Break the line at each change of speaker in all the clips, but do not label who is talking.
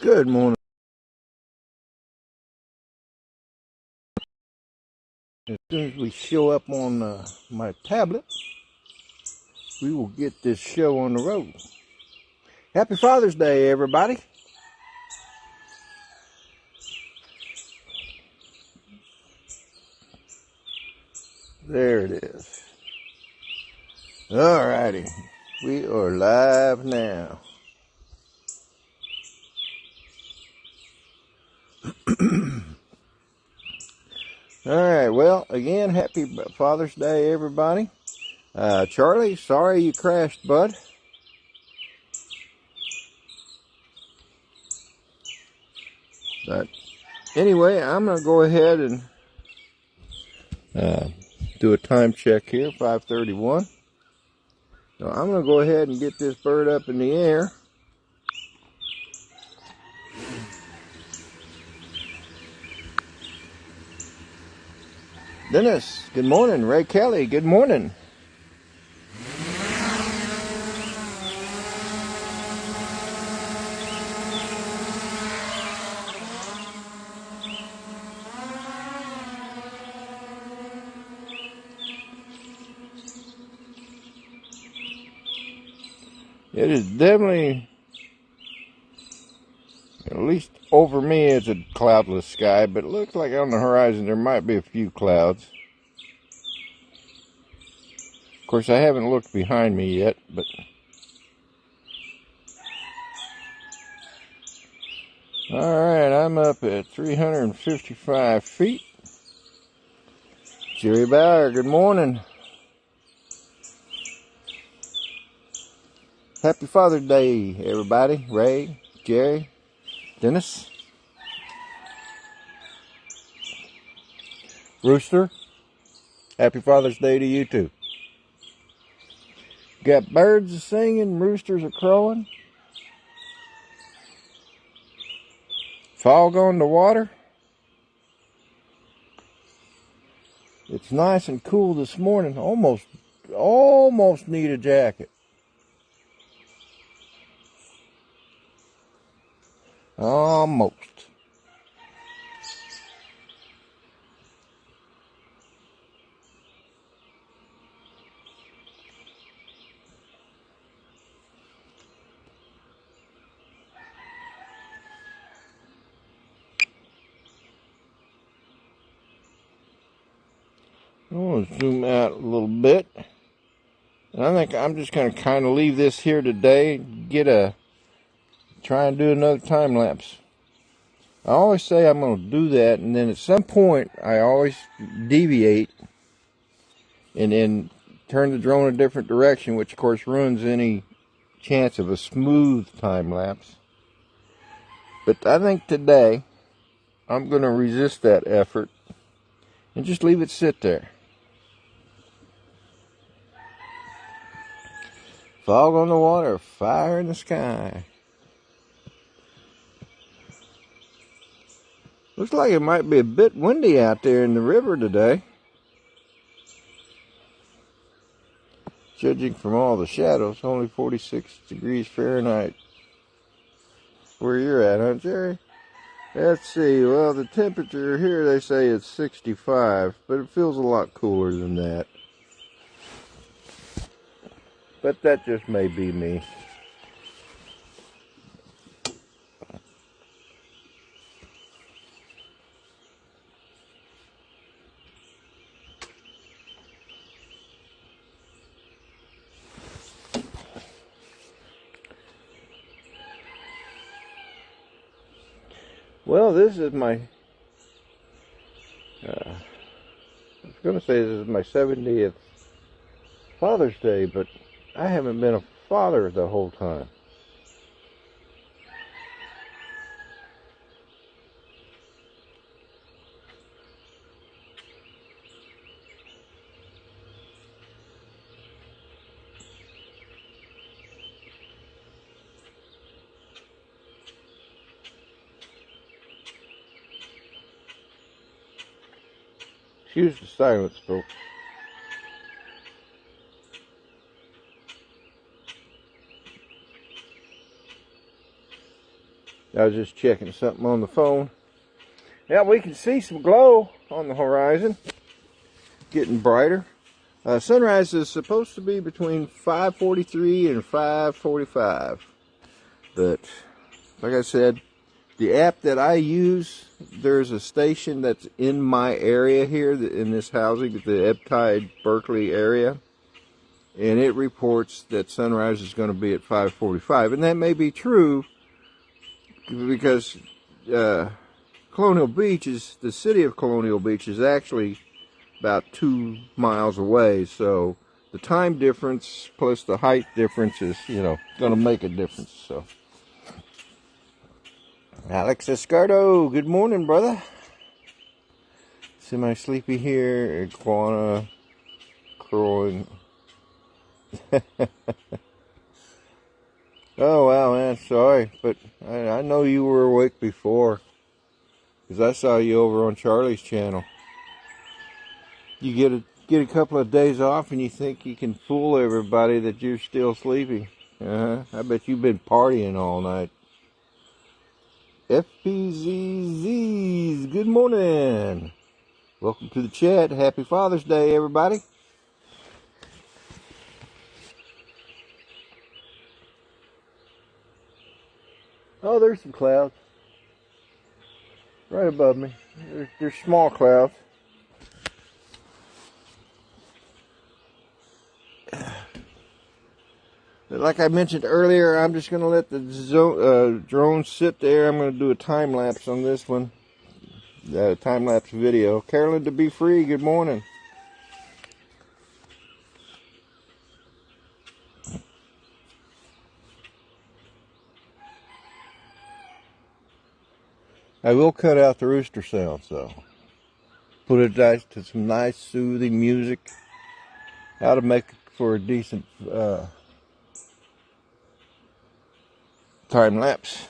Good morning. As soon as we show up on my tablet, we will get this show on the road. Happy Father's Day, everybody. There it is. Alrighty. We are live now. Alright, well, again, happy Father's Day, everybody. Charlie, sorry you crashed, bud. But anyway, I'm going to go ahead and do a time check here, 5:31. So I'm going to go ahead and get this bird up in the air. Dennis, good morning. Ray Kelly, good morning. It is definitely, at least over me, it's a cloudless sky, but it looks like on the horizon there might be a few clouds. Of course, I haven't looked behind me yet, but alright, I'm up at 355 feet. Jerry Bauer, good morning. Happy Father's Day, everybody. Ray, Jerry, Dennis, Rooster, happy Father's Day to you too. Got birds singing, roosters are crowing. Fog on the water. It's nice and cool this morning. Almost need a jacket. Almost. I want to zoom out a little bit. And I think I'm just going to kind of leave this here today. Try and do another time lapse. I always say I'm going to do that, and then at some point I always deviate and then turn the drone a different direction, which of course ruins any chance of a smooth time lapse. But I think today I'm going to resist that effort and just leave it sit there. Fog on the water, fire in the sky. Looks like it might be a bit windy out there in the river today. Judging from all the shadows, only 46 degrees Fahrenheit. Where you're at, huh, Jerry? Let's see, well, the temperature here, they say it's 65, but it feels a lot cooler than that. But that just may be me. Well, this is my, I was going to say this is my 70th Father's Day, but I haven't been a father the whole time. Excuse the silence, folks. I was just checking something on the phone. Yeah, we can see some glow on the horizon. Getting brighter. Sunrise is supposed to be between 5:43 and 5:45. But, like I said, the app that I use, there's a station that's in my area here, in this housing, the Eptide Berkeley area. And it reports that sunrise is going to be at 5:45. And that may be true because Colonial Beach the city of Colonial Beach is actually about 2 miles away. So the time difference plus the height difference is, going to make a difference. So, Alex Escardo, good morning, brother. Semi-sleepy here, iguana crowing. Oh, wow, man, sorry, but I know you were awake before, because I saw you over on Charlie's channel. You get a couple of days off and you think you can fool everybody that you're still sleeping. I bet you've been partying all night. FPZZs, good morning. Welcome to the chat. Happy Father's Day, everybody. Oh, there's some clouds right above me. There's small clouds. Like I mentioned earlier, I'm just going to let the drone sit there. I'm going to do a time lapse on this one. Time lapse video. Carolyn to be free, good morning. I will cut out the rooster sounds though. Put it to some nice soothing music. How to make it for a decent time lapse.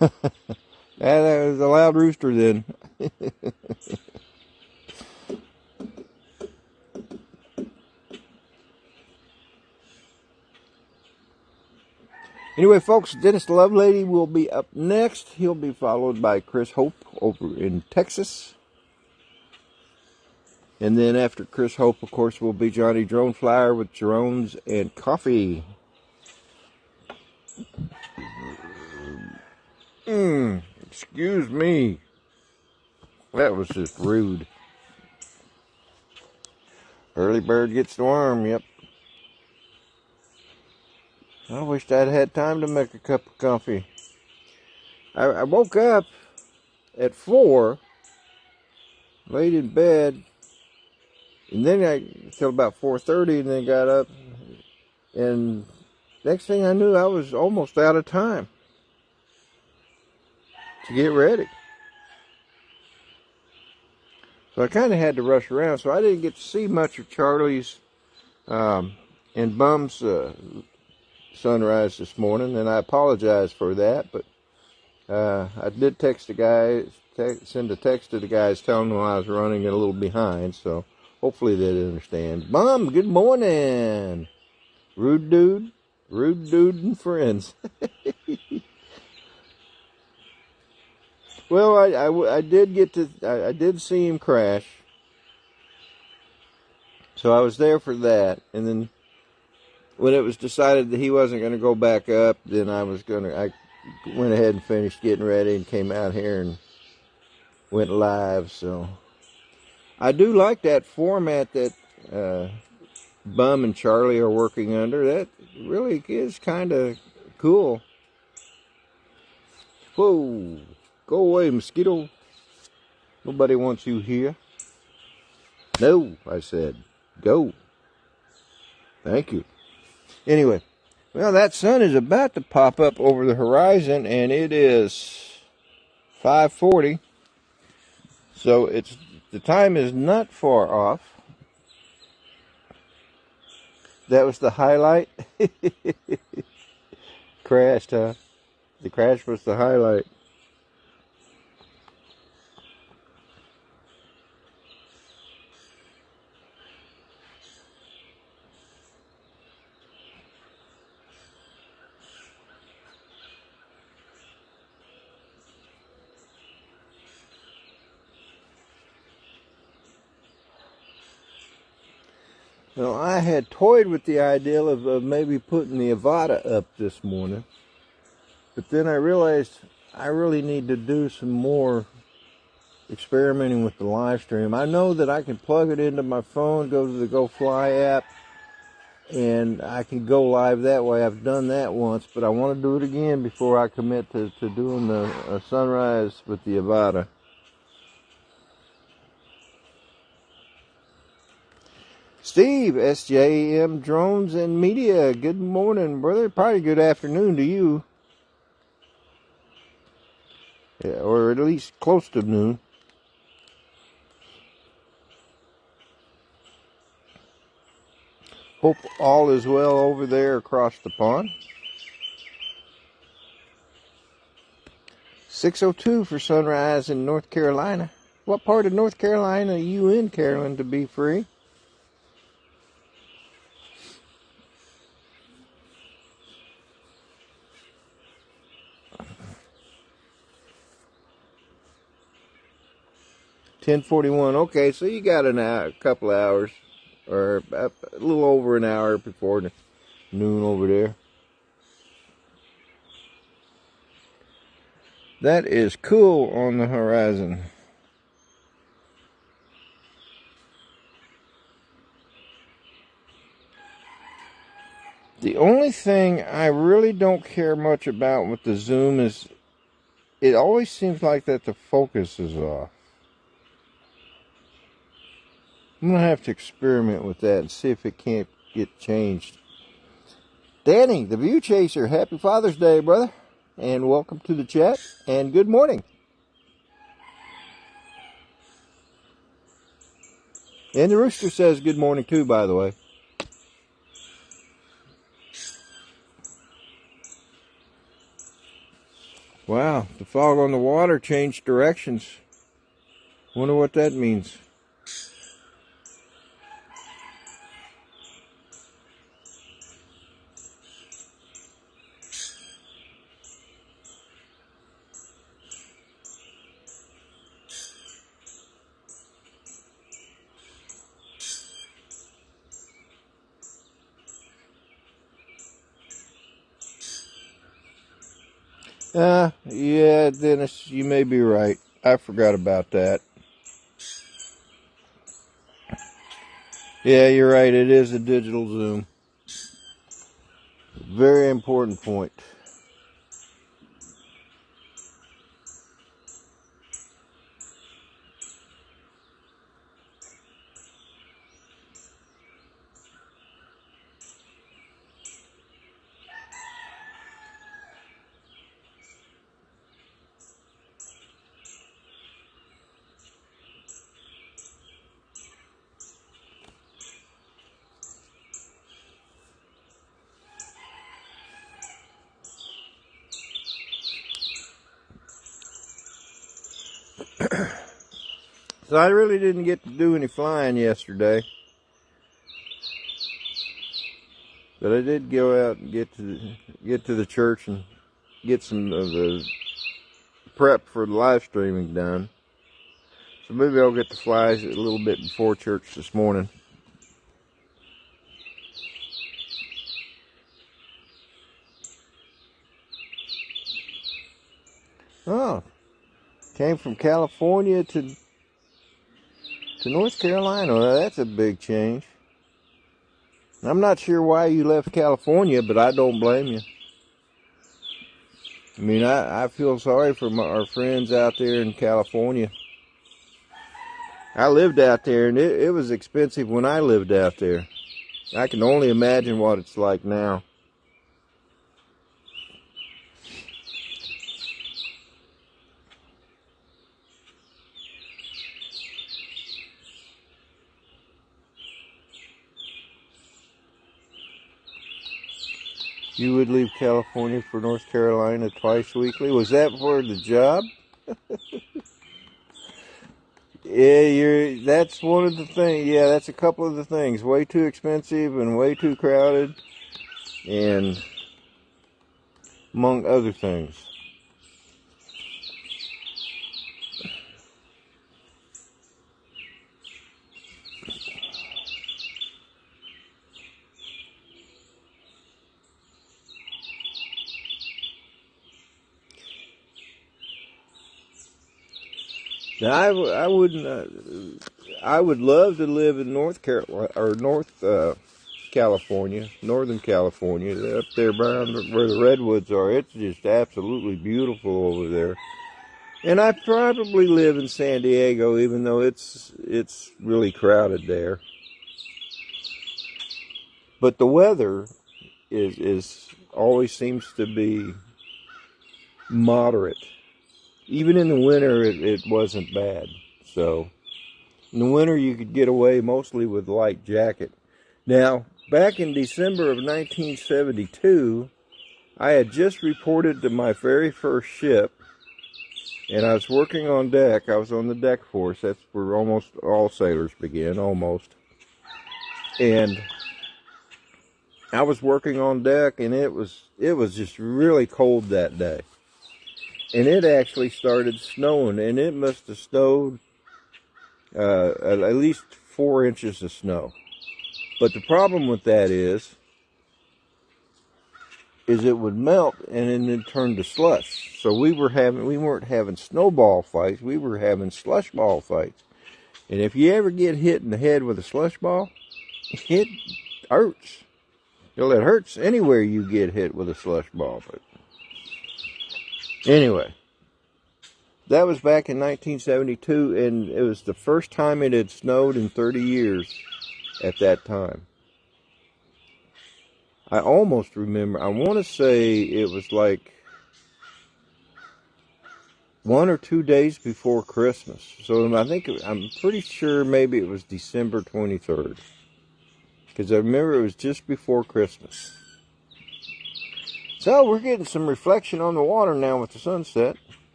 That was a loud rooster then. Anyway, folks, Dennis the Lovelady will be up next. He'll be followed by Chris Hope over in Texas. And then after Chris Hope, of course, will be Johnny Drone Flyer with drones and coffee. Excuse me. That was just rude. Early bird gets the worm, yep. I wished I'd had time to make a cup of coffee. I woke up at 4, laid in bed, and then till about 4:30, and then got up, and next thing I knew, I was almost out of time to get ready. So I kind of had to rush around, so I didn't get to see much of Charlie's and Bum's sunrise this morning, and I apologize for that, but I did text the guy, send a text to the guys telling them I was running a little behind, so hopefully they'd understand. Bum, good morning. Rude dude and friends. Well, I did see him crash, so I was there for that, and then when it was decided that he wasn't going to go back up, then I went ahead and finished getting ready and came out here and went live. So I do like that format that Bum and Charlie are working under. That really is kind of cool. Whoa, go away, mosquito. Nobody wants you here. No, I said, go. Thank you. Anyway, well, that sun is about to pop up over the horizon, and it is 5:40. So the time is not far off. That was the highlight. Crashed, huh? The crash was the highlight. Well, I had toyed with the idea of maybe putting the Avada up this morning, but then I realized I really need to do some more experimenting with the live stream. I know that I can plug it into my phone, go to the Go Fly app, and I can go live that way. I've done that once, but I want to do it again before I commit to doing the sunrise with the Avada. Steve, SJM Drones and Media, good morning, brother. Probably good afternoon to you. Yeah, or at least close to noon. Hope all is well over there across the pond. 6:02 for sunrise in North Carolina. What part of North Carolina are you in, Carolyn, to be free? (10:41). Okay, so you got an hour, a couple hours, or a little over an hour before noon over there. That is cool on the horizon. The only thing I really don't care much about with the zoom is it always seems like that the focus is off. I'm going to have to experiment with that and see if it can't get changed. Danny, the View Chaser, happy Father's Day, brother. And welcome to the chat. And good morning. And the rooster says good morning too, by the way. Wow, the fog on the water changed directions. Wonder what that means. Yeah, Dennis, you may be right. I forgot about that. Yeah, you're right. It is a digital zoom. Very important point. So I really didn't get to do any flying yesterday, but I did go out and get to the church and get some of the prep for the live streaming done. So maybe I'll get to fly a little bit before church this morning. Oh, came from California to North Carolina. Well, that's a big change. I'm not sure why you left California, but I don't blame you. I mean, I feel sorry for our friends out there in California. I lived out there, and it was expensive when I lived out there. I can only imagine what it's like now. You would leave California for North Carolina twice weekly? Was that for the job? Yeah, that's one of the things. Yeah, that's a couple of the things. Way too expensive and way too crowded, and among other things. Now, I wouldn't. I would love to live in North Carolina or California, Northern California, up there around where the redwoods are. It's just absolutely beautiful over there. And I probably live in San Diego, even though it's really crowded there. But the weather is always seems to be moderate. Even in the winter, it wasn't bad. So in the winter, you could get away mostly with a light jacket. Now, back in December of 1972, I had just reported to my very first ship, and I was working on deck. I was on the deck force. That's where almost all sailors begin, almost. And I was working on deck, and it was just really cold that day. And it actually started snowing, and it must have snowed at least 4 inches of snow. But the problem with that is it would melt and then it turned to slush. So we weren't having snowball fights, we were having slush ball fights. And if you ever get hit in the head with a slush ball, it hurts. Well, it hurts anywhere you get hit with a slush ball. But anyway, that was back in 1972, and it was the first time it had snowed in 30 years at that time. I almost remember, I want to say it was like 1 or 2 days before Christmas. So I'm pretty sure maybe it was December 23rd. Because I remember it was just before Christmas. So we're getting some reflection on the water now with the sunset.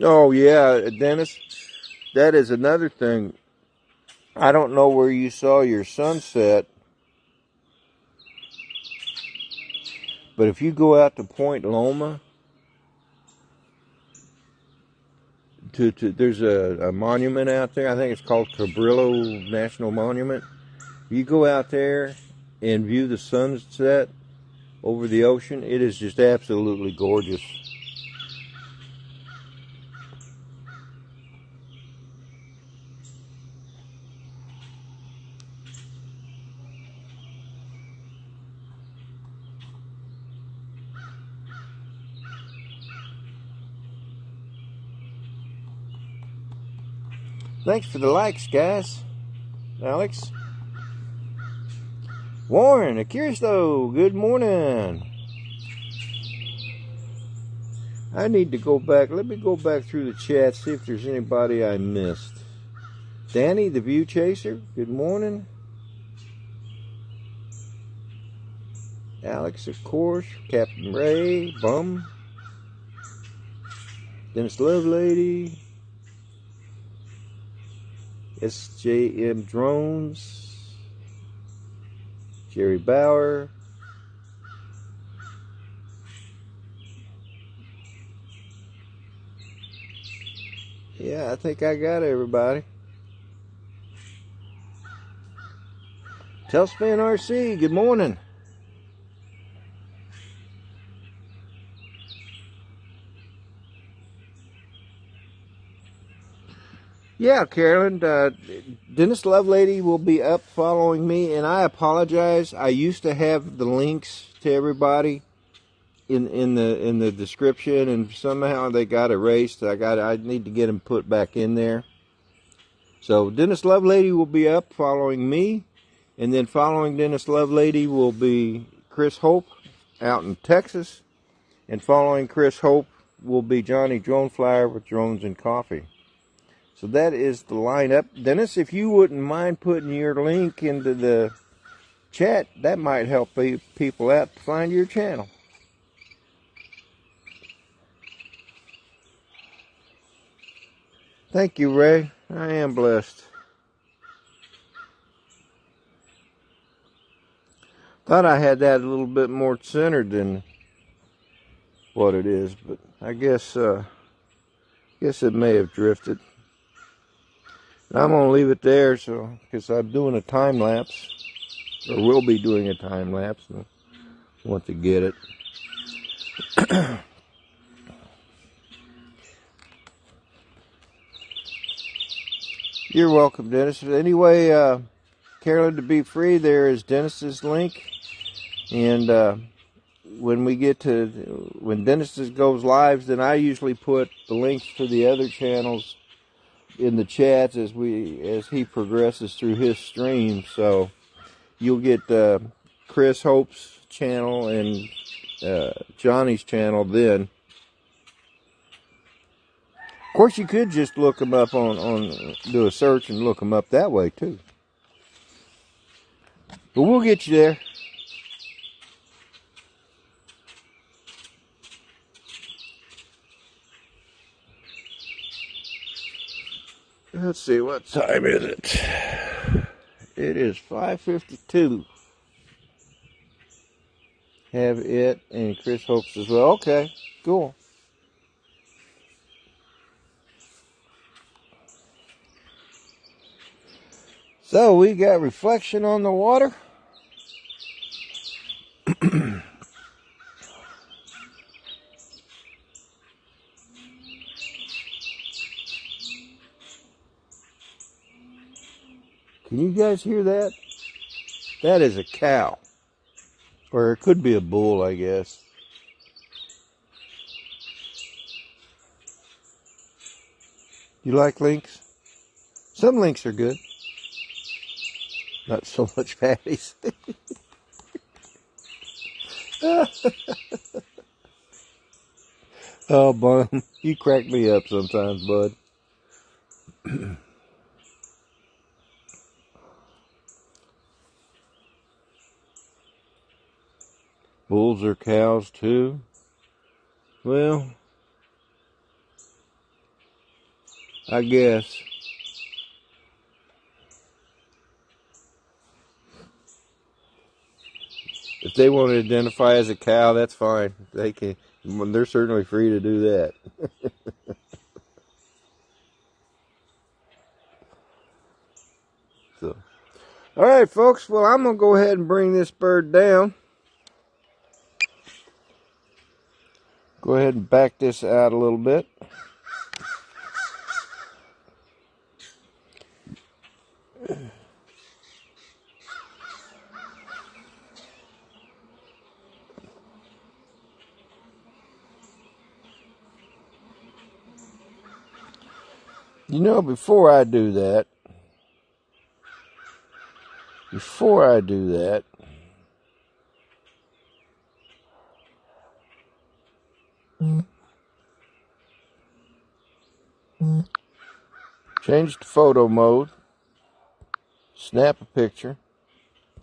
Oh yeah, Dennis, that is another thing. I don't know where you saw your sunset, but if you go out to Point Loma, there's a monument out there. I think it's called Cabrillo National Monument. You go out there and view the sunset over the ocean. It is just absolutely gorgeous. Thanks for the likes, guys. Alex. Warren, Akiristo, good morning. I need to go back. Let me go back through the chat, see if there's anybody I missed. Danny, the View Chaser, good morning. Alex, of course. Captain Ray, Bum. Dennis Lovelady. SJM Drones, Jerry Bauer, yeah, I think I got everybody. Tailspin RC, good morning. Yeah, Carolyn, Dennis Lovelady will be up following me, and I apologize. I used to have the links to everybody in the description, and somehow they got erased. I need to get them put back in there. So Dennis Lovelady will be up following me, and then following Dennis Lovelady will be Chris Hope out in Texas, and following Chris Hope will be Johnny Droneflyer with Drones and Coffee. So that is the lineup. Dennis, if you wouldn't mind putting your link into the chat, that might help people out to find your channel. Thank you, Ray. I am blessed. Thought I had that a little bit more centered than what it is, but I guess it may have drifted. I'm going to leave it there, because I'm doing a time lapse, or will be doing a time lapse. And want to get it. You're welcome, Dennis. Anyway, Carolyn, to be free, there is Dennis's link. And when Dennis goes live, then I usually put the links to the other channels in the chats as he progresses through his stream. So you'll get Chris Hope's channel and Johnny's channel then. Of course, you could just look them up do a search and look them up that way too. But we'll get you there. Let's see, what time is it? It is 5:52. Have it and Chris Hopes as well. Okay, cool. So we got reflection on the water. Can you guys hear that? That is a cow. Or it could be a bull, I guess. You like lynx? Some lynx are good. Not so much patties. Oh, Bum, you crack me up sometimes, bud. Bulls are cows too? Well, I guess. If they want to identify as a cow, that's fine. They're certainly free to do that. So, all right, folks. Well, I'm going to go ahead and bring this bird down. Go ahead and back this out a little bit. You know, before I do that, change to photo mode, snap a picture,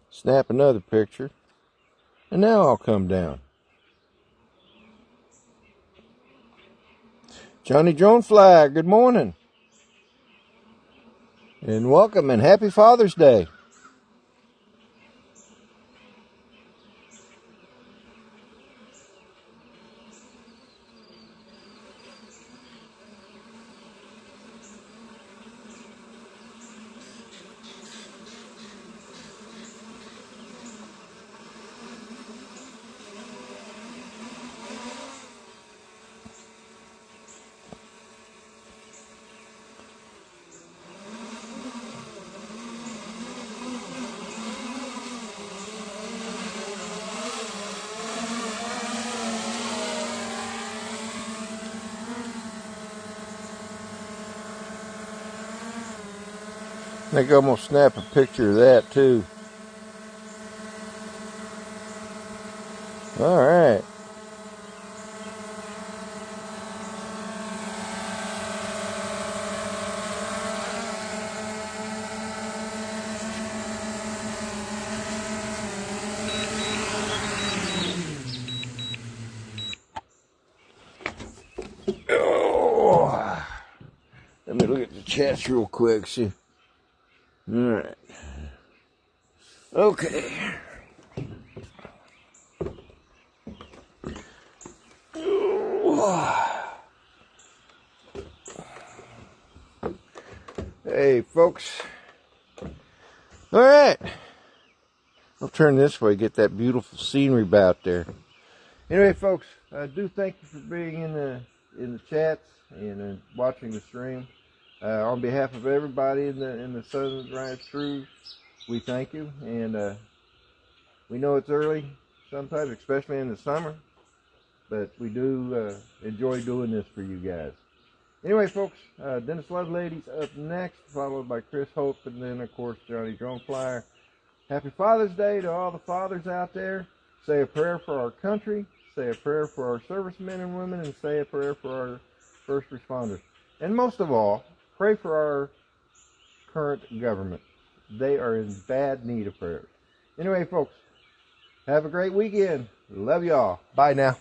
snap another picture, and now I'll come down. Johnny Dronefly, good morning. And welcome and happy Father's Day. I think I'm going to snap a picture of that too. All right. Oh, let me look at the chats real quick. See. All right. Okay. Hey, folks. All right. I'll turn this way, get that beautiful scenery out there. Anyway, folks, I do thank you for being in the chats and watching the stream. On behalf of everybody in the Southern Ranch crew, we thank you, and we know it's early sometimes, especially in the summer, but we do enjoy doing this for you guys. Anyway, folks, Dennis Loveladies up next, followed by Chris Hope, and then, of course, Johnny Drone Flyer. Happy Father's Day to all the fathers out there. Say a prayer for our country, say a prayer for our servicemen and women, and say a prayer for our first responders. And most of all, pray for our current government. They are in bad need of prayers. Anyway, folks, have a great weekend. Love y'all. Bye now.